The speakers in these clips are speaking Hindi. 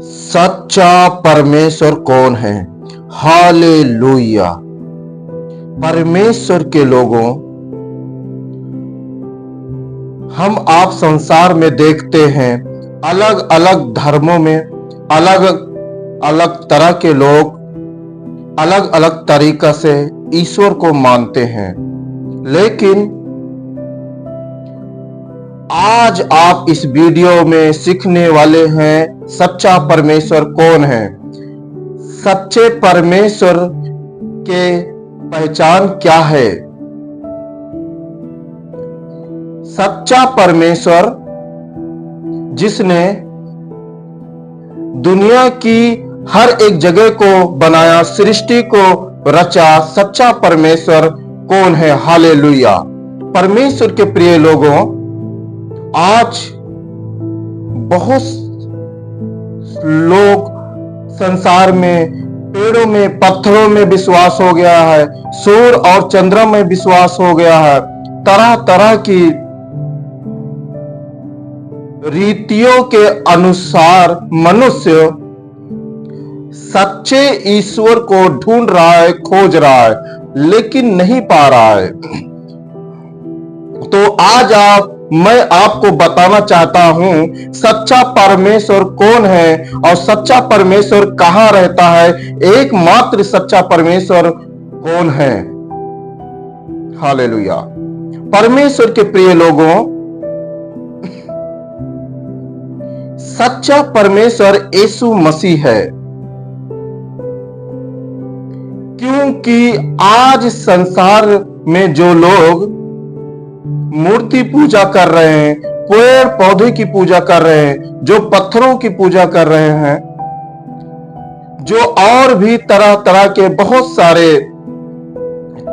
सच्चा परमेश्वर कौन है? हालेलुया। परमेश्वर के लोगों, हम आप संसार में देखते हैं अलग अलग धर्मों में अलग अलग तरह के लोग अलग अलग तरीका से ईश्वर को मानते हैं, लेकिन आज आप इस वीडियो में सीखने वाले हैं सच्चा परमेश्वर कौन है। सच्चे परमेश्वर के पहचान क्या है? सच्चा परमेश्वर जिसने दुनिया की हर एक जगह को बनाया, सृष्टि को रचा, सच्चा परमेश्वर कौन है? हालेलुया। परमेश्वर के प्रिय लोगों, आज बहुत लोग संसार में पेड़ों में, पत्थरों में विश्वास हो गया है, सूर्य और चंद्रमा में विश्वास हो गया है। तरह तरह की रीतियों के अनुसार मनुष्य सच्चे ईश्वर को ढूंढ रहा है, खोज रहा है, लेकिन नहीं पा रहा है। तो आज मैं आपको बताना चाहता हूं सच्चा परमेश्वर कौन है और सच्चा परमेश्वर कहां रहता है। एकमात्र सच्चा परमेश्वर कौन है? हालेलुया। परमेश्वर के प्रिय लोगों, सच्चा परमेश्वर यीशु मसीह है, क्योंकि आज संसार में जो लोग मूर्ति पूजा कर रहे हैं, पेड़ पौधे की पूजा कर रहे हैं, जो पत्थरों की पूजा कर रहे हैं, जो और भी तरह तरह के बहुत सारे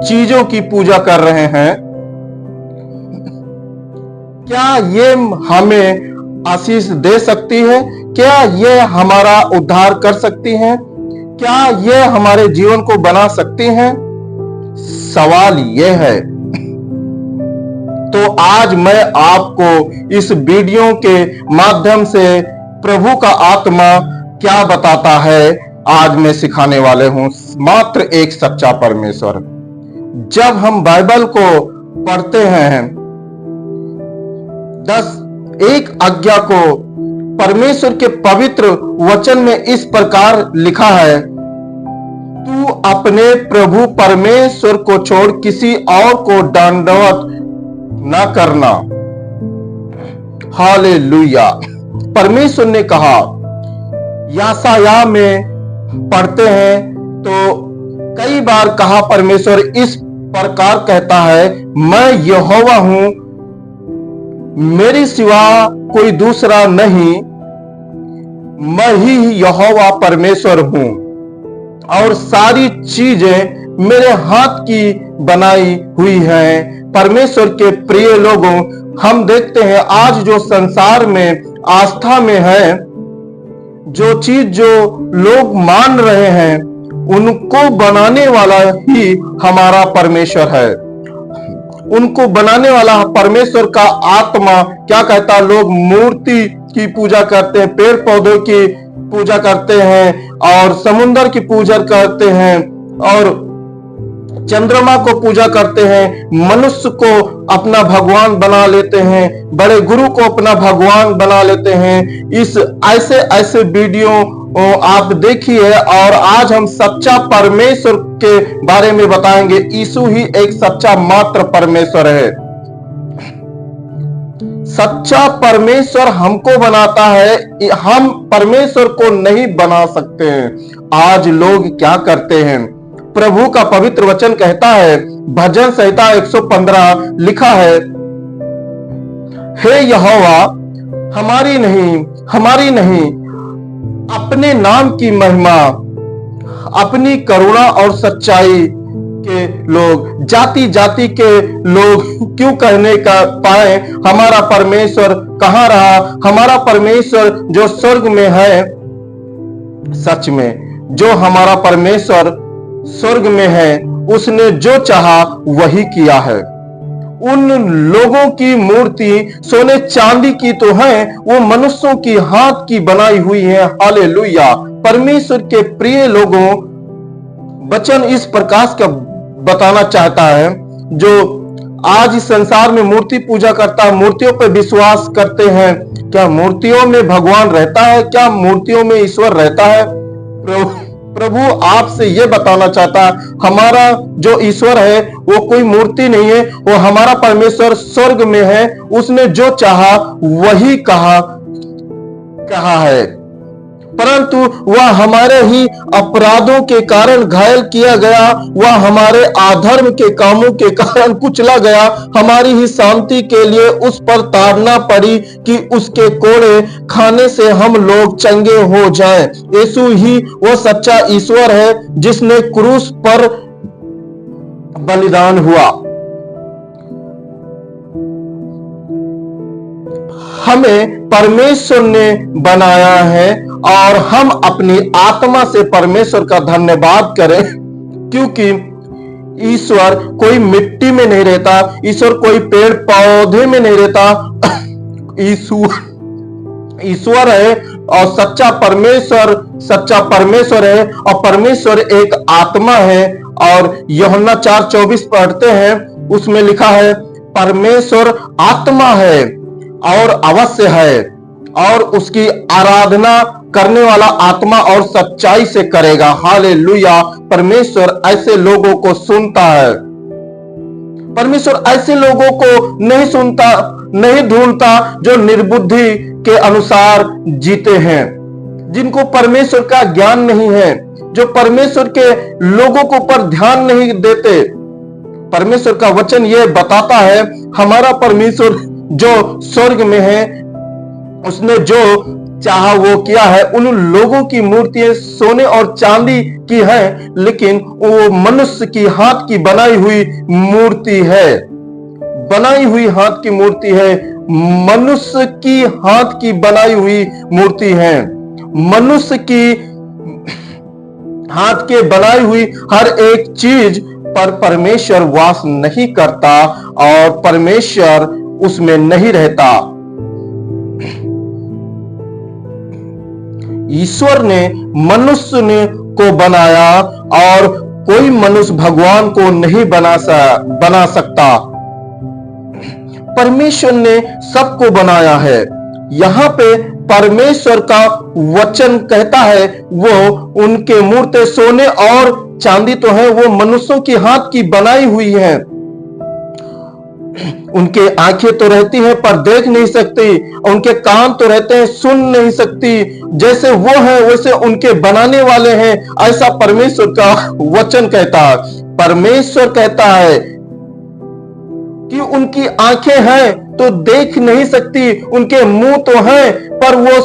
चीजों की पूजा कर रहे हैं, क्या ये हमें आशीष दे सकती है? क्या ये हमारा उद्धार कर सकती हैं? क्या ये हमारे जीवन को बना सकती हैं? सवाल ये है। तो आज मैं आपको इस वीडियो के माध्यम से प्रभु का आत्मा क्या बताता है, आज मैं सिखाने वाले हूं। मात्र एक सच्चा परमेश्वर। जब हम बाइबल को पढ़ते हैं, 10 आज्ञा को परमेश्वर के पवित्र वचन में इस प्रकार लिखा है, तू अपने प्रभु परमेश्वर को छोड़ किसी और को दंडवत ना करना। हालेलुया। परमेश्वर ने कहा, यशायाह में पढ़ते हैं तो कई बार कहा, परमेश्वर इस प्रकार कहता है, मैं यहोवा हूं, मेरे सिवा कोई दूसरा नहीं, मैं ही यहोवा परमेश्वर हूं और सारी चीजें मेरे हाथ की बनाई हुई हैं। परमेश्वर के प्रिय लोगों, हम देखते हैं आज जो संसार में आस्था में है, जो चीज जो लोग मान रहे हैं, उनको बनाने वाला ही हमारा परमेश्वर है। उनको बनाने वाला परमेश्वर का आत्मा क्या कहता है? लोग मूर्ति की पूजा करते हैं, पेड़ पौधों की पूजा करते हैं और समुद्र की पूजा करते हैं और चंद्रमा को पूजा करते हैं, मनुष्य को अपना भगवान बना लेते हैं, बड़े गुरु को अपना भगवान बना लेते हैं। इस ऐसे ऐसे वीडियो आप देखिए और आज हम सच्चा परमेश्वर के बारे में बताएंगे। यीशु ही एक सच्चा मात्र परमेश्वर है। सच्चा परमेश्वर हमको बनाता है, हम परमेश्वर को नहीं बना सकते हैं। आज लोग क्या करते हैं? प्रभु का पवित्र वचन कहता है, भजन संहिता 115 लिखा है, हे यहोवा, हमारी नहीं अपने नाम की महिमा, अपनी करुणा और सच्चाई के लोग, जाति जाति के लोग क्यों कहने का पाए, हमारा परमेश्वर कहां रहा? हमारा परमेश्वर जो स्वर्ग में है, सच में जो हमारा परमेश्वर स्वर्ग में है, उसने जो चाहा वही किया है। उन लोगों की मूर्ति सोने चांदी की तो है, वो मनुष्यों की हाथ की बनाई हुई है। हालेलुया। परमेश्वर के प्रिय लोगों, वचन इस प्रकाश का बताना चाहता है, जो आज इस संसार में मूर्ति पूजा करता है, मूर्तियों पर विश्वास करते हैं। क्या मूर्तियों में भगवान रहता है? क्या मूर्तियों में ईश्वर रहता है? प्रभु आपसे यह बताना चाहता है, हमारा जो ईश्वर है वो कोई मूर्ति नहीं है, वो हमारा परमेश्वर स्वर्ग में है। उसने जो चाहा वही कहा है, परंतु वह हमारे ही अपराधों के कारण घायल किया गया, वह हमारे अधर्म के कामों के कारण कुचला गया, हमारी ही शांति के लिए उस पर ताड़ना पड़ी कि उसके कोड़े खाने से हम लोग चंगे हो जाएं। यीशु ही वो सच्चा ईश्वर है जिसने क्रूस पर बलिदान हुआ। हमें परमेश्वर ने बनाया है और हम अपनी आत्मा से परमेश्वर का धन्यवाद करें, क्योंकि ईश्वर कोई मिट्टी में नहीं रहता, ईश्वर कोई पेड़ पौधे में नहीं रहता। ईश्वर है और सच्चा परमेश्वर है, और परमेश्वर एक आत्मा है। और यूहन्ना 4:24 पढ़ते हैं, उसमें लिखा है, परमेश्वर आत्मा है और अवश्य है, और उसकी आराधना करने वाला आत्मा और सच्चाई से करेगा। हालेलुया। परमेश्वर ऐसे लोगों को सुनता है। परमेश्वर ऐसे लोगों को नहीं सुनता, नहीं ढूंढता जो निर्बुद्धि के अनुसार जीते हैं, जिनको परमेश्वर का ज्ञान नहीं है, जो परमेश्वर के लोगों को पर ध्यान नहीं देते। परमेश्वर का वचन यह बताता है, हमारा परमेश्वर जो स्वर्ग में है, उसने जो चाहा वो किया है। उन लोगों की मूर्तियां सोने और चांदी की है, लेकिन वो मनुष्य की हाथ की बनाई हुई मूर्ति है। बनाई हुई हाथ की मूर्ति है, मनुष्य की हाथ की बनाई हुई मूर्ति है। मनुष्य की हाथ के बनाई हुई हर एक चीज पर परमेश्वर वास नहीं करता और परमेश्वर उसमें नहीं रहता। ईश्वर ने मनुष्य को बनाया और कोई मनुष्य भगवान को नहीं बना सकता। परमेश्वर ने सबको बनाया है। यहाँ पे परमेश्वर का वचन कहता है, वो उनके मूर्ति सोने और चांदी तो है, वो मनुष्यों की हाथ की बनाई हुई है। उनके आंखें तो रहती हैं पर देख नहीं सकती, उनके कान तो रहते हैं सुन नहीं सकती। जैसे वो है वैसे उनके बनाने वाले हैं, ऐसा परमेश्वर का वचन कहता है। परमेश्वर कहता है कि उनकी आंखें हैं तो देख नहीं सकती, उनके मुंह तो हैं पर वो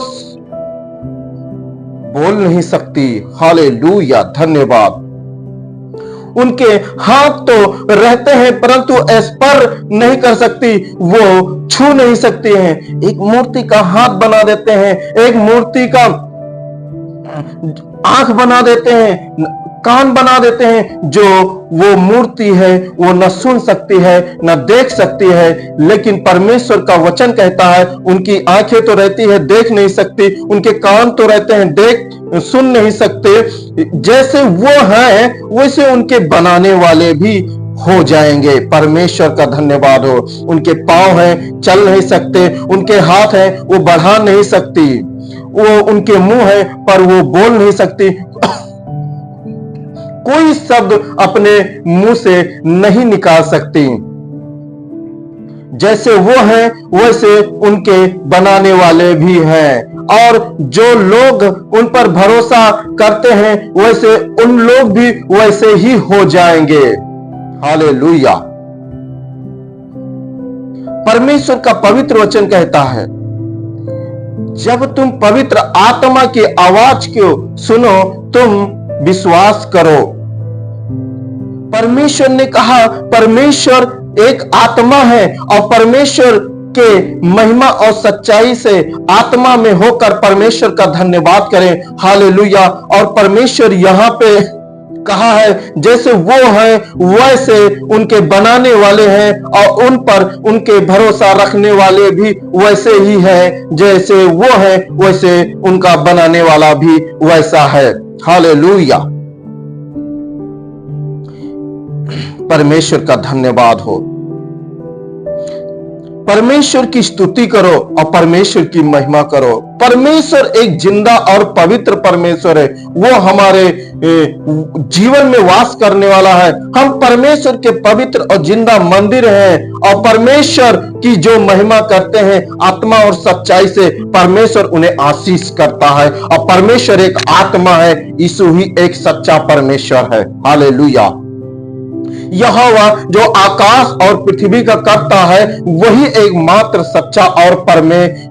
बोल नहीं सकती। हालेलुया, धन्यवाद। उनके हाथ तो रहते हैं परंतु स्पर्श नहीं कर सकती, वो छू नहीं सकती हैं। एक मूर्ति का हाथ बना देते हैं, एक मूर्ति का आंख बना देते हैं, कान बना देते हैं। जो वो मूर्ति है वो न सुन सकती है न देख सकती है, लेकिन परमेश्वर का वचन कहता है उनकी आंखें तो रहती है देख नहीं सकती, उनके कान तो रहते हैं सुन नहीं सकते। जैसे वो है वैसे उनके बनाने वाले भी हो जाएंगे। परमेश्वर का धन्यवाद हो। उनके पांव हैं चल नहीं सकते, उनके हाथ हैं वो बढ़ा नहीं सकती, वो उनके मुंह है पर वो बोल नहीं सकती, कोई शब्द अपने मुंह से नहीं निकाल सकती। जैसे वो हैं वैसे उनके बनाने वाले भी हैं, और जो लोग उन पर भरोसा करते हैं वैसे उन लोग भी वैसे ही हो जाएंगे। हालेलुया। परमेश्वर का पवित्र वचन कहता है, जब तुम पवित्र आत्मा की आवाज को सुनो तुम विश्वास करो। परमेश्वर ने कहा परमेश्वर एक आत्मा है, और परमेश्वर के महिमा और सच्चाई से आत्मा में होकर परमेश्वर का धन्यवाद करें। हालेलुया। और परमेश्वर यहाँ पे कहा है जैसे वो है वैसे उनके बनाने वाले हैं और उन पर उनके भरोसा रखने वाले भी वैसे ही हैं, जैसे वो है वैसे उनका बनाने वाला भी वैसा है। हालेलुया। परमेश्वर का धन्यवाद हो। परमेश्वर की स्तुति करो और परमेश्वर की महिमा करो। परमेश्वर एक जिंदा और पवित्र परमेश्वर है। वो हमारे जीवन में वास करने वाला है। हम परमेश्वर के पवित्र और जिंदा मंदिर हैं और परमेश्वर की जो महिमा करते हैं आत्मा और सच्चाई से, परमेश्वर उन्हें आशीष करता है। और परमेश्वर एक आत्मा है, यीशु ही एक सच्चा परमेश्वर है। हालेलुया। यहोवा जो आकाश और पृथ्वी का करता है वही एकमात्र सच्चा और परमेश्वर